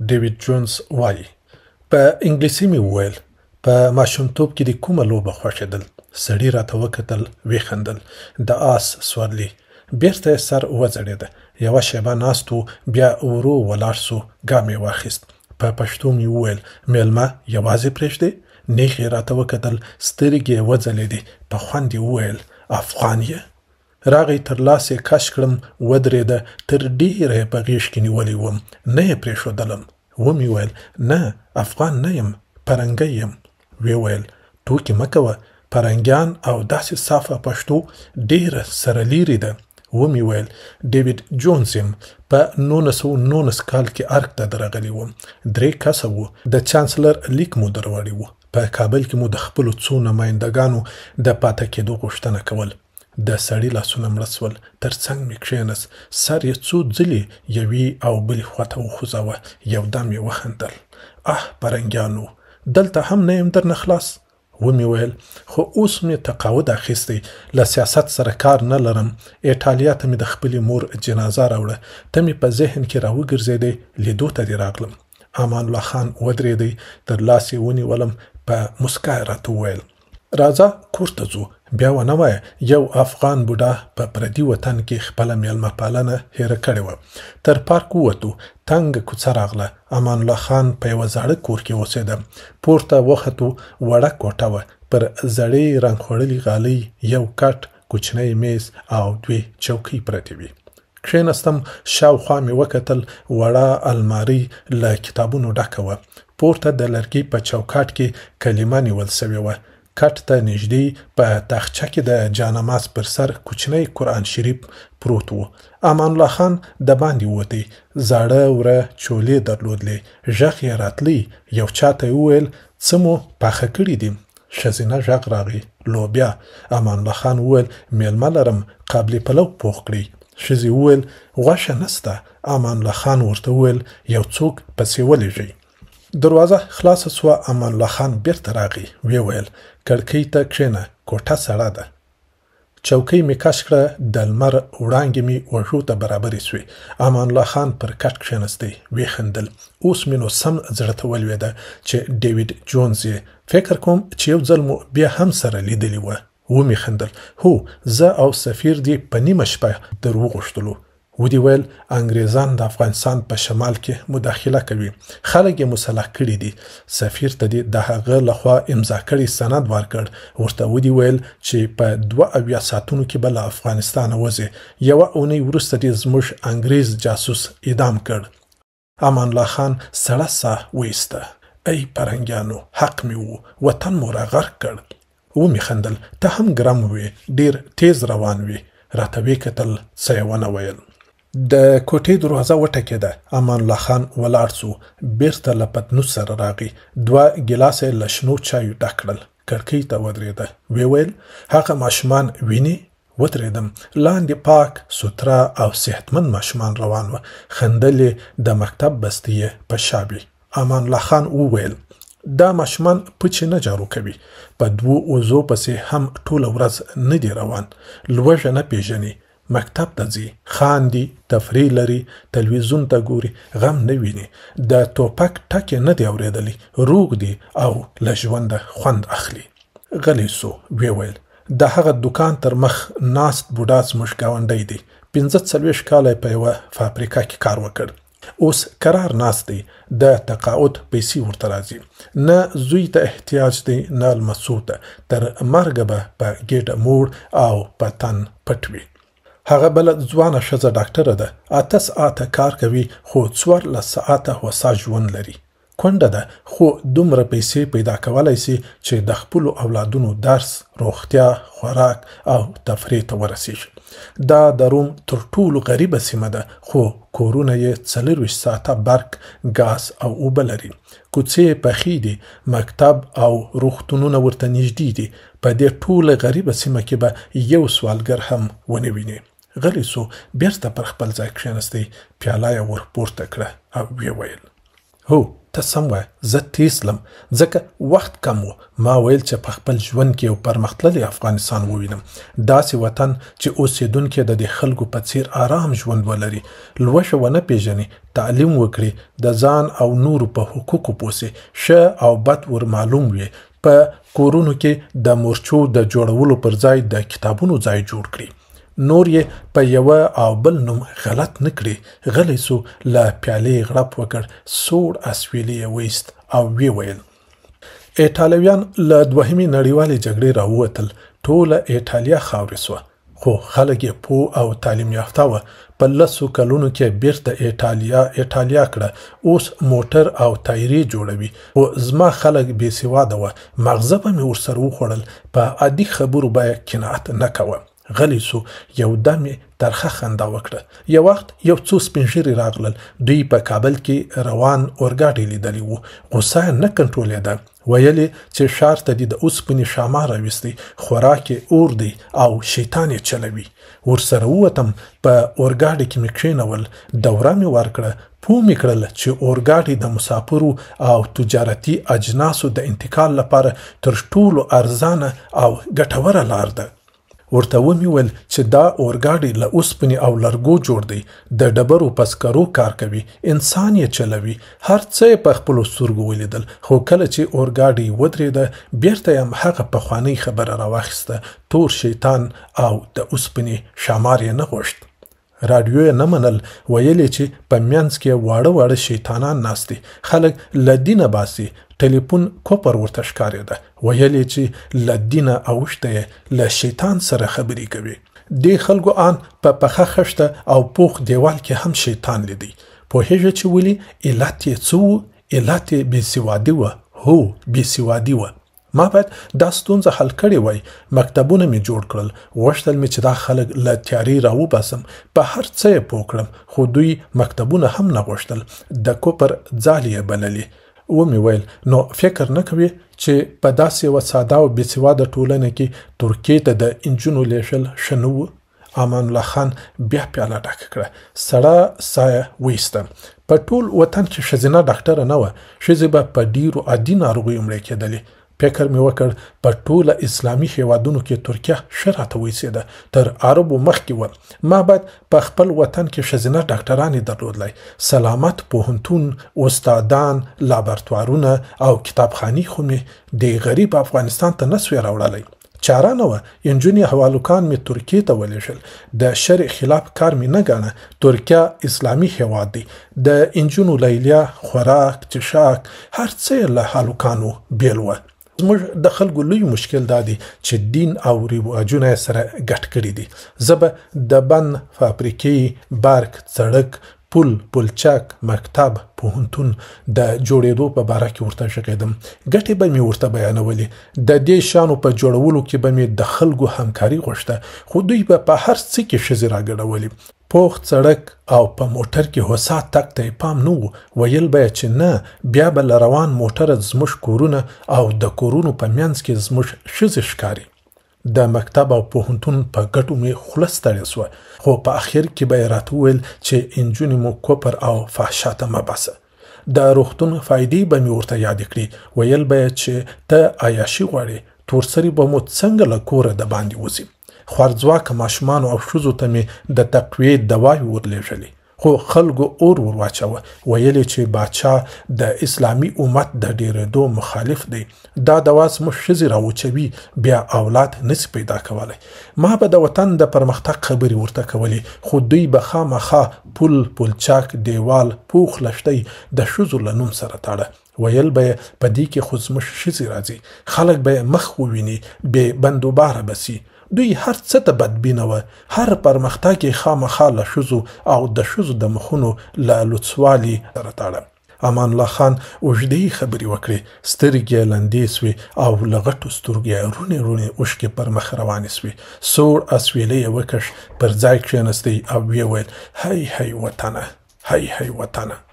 ډیویډ جونز وایي په انګلیسي مې وویل په ماشومتوب کې د کومه لوبه خوښېدل سړي راته وکتل ویې خندل د آس سورلي بیرته یې سر وځړېده یوه شېبه ناست و بیا ورو ولاړ سو ګام یې واخیست په پښتو مې وویل میلمه یوازې پرېږدې نیغ یې راته وکتل سترګې یې وځلېدې په خوند یې وویل افغان یې راغی تر لاس یې کش کړم ودرېده تر ډېره یې په غېږ کې نیولی وم نه یې پرېښودلم ومې ویل نه افغان نه یم پرنګی یم ویې ویل ټوکې مه کوه پرنګیان او داسې صافه پښتو ډېره سره لیرې ده ومې ویل ډیویډ جونز یم په 1919 کال کې ارګ ته درغلی وم 3 کسه وو د چانسلر لیک مو دروړی و په کابل کې مو د خپلو څو نمایندګانو د پاته کېدو غوښتنه کول د سړي لاسونه مړه سول تر څنګ مې کښېنست سر یې څو ځلې یوې او بلې خواته وخوځاوه یودم یې وخندل پرنګیانو دلته هم نه یم درنه خلاص ومې ویل خو اوس مې تقاعد اخیستی له سیاست سره کار نه لرم ایټالیا ته مې د خپلې مور جنازه راوړه ته مې په ذهن کې راوګرځېدی لیدو ته دې راغلم امان الله خان ودرېدی تر لاس یې ونیولم په مسکا یې راته وویل راځه کور ته ځو بیا ونه وایه یو افغان بوډا په پردي وطن کې خپله میلمه پالنه هېره کړې وه تر پارک ووتو تنګه کوڅه راغله امان الله خان په یوه زاړه کور کې اوسېده پورته وختو وړه کوټه وه پر زړې رنګ خوړلي غالۍ یو کټ کوچنی میز او 2 چوکۍ پرتې وې کښېنستم شاوخوا مې وکتل وړه المارۍ له کتابونو ډکه وه پورته د لرګي په چوکاټ کې کلمه نیول سوې وه کټ ته نږدې په تاخچه کې د جانماز پر سر کوچنی قرآن شریف پروت و امان الله خان د باندې ووتی زاړه وره چولې درلودلې غږ یې راتلی یو چاته یې وویل څه مو پاخه کړي دي ښځینه غږ راغی لوبیا امان الله خان وویل میلمه لرم قابلي پلو پوخ کړئ ښځې وویل غوښه نسته امان الله خان ورته وویل یو څوک پسې ولېږئ دروازه خلاصه سوه امان الله خان بیرته راغی ویې ویل کړکۍ ته کښېنه کوټه سړه ده چوکۍ مې کش کړه د لمر وړانګې مې وښو ته برابرې سوې امان الله خان پر کټ کښېنستی ویې خندل اوس مې نو سم زړه ته ولوېده چې ډیویډ جونز یې فکر کوم چې یو ځل مو بیا هم سره لیدلي وه ومې خندل هو زه او سفیر دې په نیمه شپه در وغوښتلو ودې ویل انګریزان د افغانستان په شمال کې مداخله کوي خلک یې مسلح کړي دي سفیر ته دې د هغه لخوا امضا کړی سند ورکړ ورته ودې ویل چې په 72 ساعتونو کې به له افغانستانه وځي یوه اونۍ وروسته دې زموږ انګریز جاسوس اعدام کړ امان الله خان سړه ساه وایسته ای پرنګیانو حق مې و وطن مو راغرق کړ ومې خندل ته هم ګرم وې ډېر تیز روان وې راته ویې کتل څه یې ونه ویل د کوټې دروازه وټکېده امان الله خان ولاړ سو بیرته له پتنوس سره راغی 2 ګیلاسه له شنو چایو ډک کړل کړکۍ ته ودرېده ویې ویل هغه ماشومان ویني ودرېدم لاندې پاک سوتره او صحتمند ماشومان روان وه خندل یې د مکتب بستې یې په شابې امان الله خان وویل دا ماشومان پچې نه جارو کوي په 2 وزو پسې هم ټوله ورځ نه دی روان لوږه نه پیژني مکتب ته ځي خاندي تفریح لري تلویزیون ته ګوري غم نه ویني د ټوپک ټکې نه دی اورېدلی روغ دی او له ژونده خوند اخلي غلی سو ویې ویل د هغه دوکان تر مخ ناست بوډا زموږ ګاونډی دی 45 کاله په یوه فابریکه کې کار وکړ اوس قرار ناست دی د تقاعد پیسې ورته راځي نه زوی ته احتیاج دی نه لمسو ته تر مرګه به په ګېډه موړ او په تن پټ وي هغه بله ځوانه ښځه ډاکټره ده 8 ساعته کار کوي خو 14 ساعته هوسا ژوند لري کونډه ده خو دومره پیسې پیدا کولی سي چې د خپلو اولادونو درس روغتیا خوراک او تفریح ته ورسیږي دا د روم تر ټولو غریبه سیمه ده خو کورونه یې 24 ساعته برق ګاز او اوبه لري کوڅې پخې دي مکتب او روغتونونه ورته نږدې دي په دې ټوله غریبه سیمه کې به یو سوالګر هم ونه ویني غلی سو بیرته پر خپل ځای کښېنستی پیاله یې ور پورته کړه او ویې ویل هو ته سم وایه زه تیسلم ځکه وخت کم و ما ویل چې په خپل ژوند کې یو پرمختللی افغانستان ووینم داسې وطن چې اوسېدونکي د دې خلکو په څیر آرام ژوند ولري لوږه ونه پیژني تعلیم وکړي د ځان او نورو په حقوقو پوسي ښه او بد ور معلوم وي په کورونو کې د مورچو د جوړولو پر ځای د کتابونو ځای جوړ کړي نور یې په یوه او بل نوم غلط نه کړي غلی سو له پیالې غړپ وکړ سوړ اسویلي یې ویست او ویې ویل ایټالویان له دوهمې نړیوالې جګړې راووتل ټوله ایټالیا خاورې سوه خو خلک یې پوه او تعلیم یافته وه په لسو کلونو کې بیرته ایټالیا کړه اوس موټر او تایرې جوړوي او زما خلک بې سواده وه مغزه به مې ورسره وخوړل په عادي خبرو باید قناعت نه کوه غلی سو یو دم ترخه خندا وکړه یو وخت یو څو سپین ږیري راغلل دوی په کابل کې روان اورګاډي لیدلی وو غوسه نه کنټرولېده ویلې چې ښار ته د اوسپنې شامار راویستی خوراک یې اور دی او شیطان یې چلوي ورسره ووتم په اورګاډي کې مې کښېنول دوره مې ورکړه پوه مې کړل چې اورګاډي د مسافرو او تجارتي اجناسو د انتقال لپاره تر ټولو ارزانه او ګټوره لار ده ورته ومې ویل چې دا اورګاډي له اوسپنې او لرګو جوړ دی د ډبرو په سکرو کار کوي انسان یې چلوي هر څه یې په خپلو سترګو ولیدل خو کله چې اورګاډي ودرېده بیرته یې همهغه پخوانۍ خبره راواخیسته تور شیطان او د اوسپنې شامار یې نه غوښت راډیو یې نه منل ویلې چې په منځ کې واړه واړه شیطانان ناست دي خلک له دینه باسي ټلیفون کوپر ورته ښکارېده ویلې چې له دینه اوښته یې له شیطان سره خبرې کوي دې خلکو آن په پخه خښته او پوخ دیوال کې هم شیطان لیدی پوهېږه چې ولې علت یې څه و علت یې بېسوادي وه هو بېسوادي وه ما باید دا ستونزه حل کړې وای مکتبونه مې جوړ کړل غوښتل مې چې دا خلک له تیارې راوباسم په هر څه یې پوه کړم خو دوی مکتبونه هم نه غوښتل د کوپر ځالې یې بللې ومې ویل نو فکر نه کوي چې په داسې یوه ساده او بېسواده ټولنه کې ترکیې ته د انجونو لیږل ښه نه و امان الله خان بیا پیاله ډکه کړه سړه سایه ویسته په ټول وطن کې ښځینه ډاکټره نه وه ښځې به په ډېرو عادي ناروغیو مړې کېدلې فکر مې وکړ په ټوله اسلامي هیوادونو کې ترکیه ښه راته ویسېده تر عربو مخکې وه ما باید په خپل وطن کې ښځینه ډاکټرانې درلودلی سلامت پوهنتون استادان لابراتوارونه او کتابخانې خو مې د غریب افغانستان ته نه سوې راوړلی چاره نه وه انجونې هوالوکان مې ترکیې ته ولیږل د شرع خلاف کار مې نه ګاڼه ترکیه اسلامي هیواد دی د انجونو لیلیه خوراک چشاک هر څه یې له هالوکانو بیل وه زموږ د خلکو لوی مشکل دا دی چې دین او رواجونه سره ګډ کړي دي زه به د بن فابریکې برق سړک پل پلچک مکتب پوهنتون د جوړېدو په باره کې ورته غږېدم ګټې به مې ورته بیانولې د دې شیانو په جوړولو کې به مې د خلکو همکاري غوښته خو دوی به په هر څه کې ښځې راګډولې پوخ سړک او په موټر کې هوسا تګ ته پام نه و ویل به چې نه بیا به له روان موټره زموږ کورونه او د کورونو په منځ کې زموږ ښځې ښکاري د مکتب او پوهنتون په ګټو مې خوله ستړې سوه خو په اخر کې به یې راته وویل چې انجونې مو کوپر او فحشا ته مه باسه د روغتون فایدې به مې ورته یادې کړي ویل به یې چې ته عیاشي غواړې تورسري به مو څنګه له کوره د باندې وځي خوارځواکه ماشومانو او ښځو ته مې د تقویې دواوې ورلېږلې خو خلکو اور واچوه ویلې چې باچا د اسلامي امت د ډېرېدو مخالف دی دا دوا زموږ ښځې راوچوي بیا اولاد نسي پیدا کولی ما به د وطن د پرمختګ خبرې ورته کولې خو دوی به خامخا پل پلچک دیوال پوخ لښتۍ د ښځو له نوم سره تاړه ویل به په دې کې خو زموږ ښځې راځي خلک به مخ وویني بې بندوباره بسي دوی هر څه ته بدبینه وه هر پرمختګ یې خامخا له ښځو او د ښځو د مخونو له لوڅوالي سره تاړه امان الله خان اوږدې خبرې وکړې سترګې یې لندې سوې او له غټو سترګو یې روڼې روڼې اوښکې پر مخ روانې سوې سوړ اسویلی یې وکش پر ځای کښېنستی او ویې ویل هی هی وطنه هی هی وطنه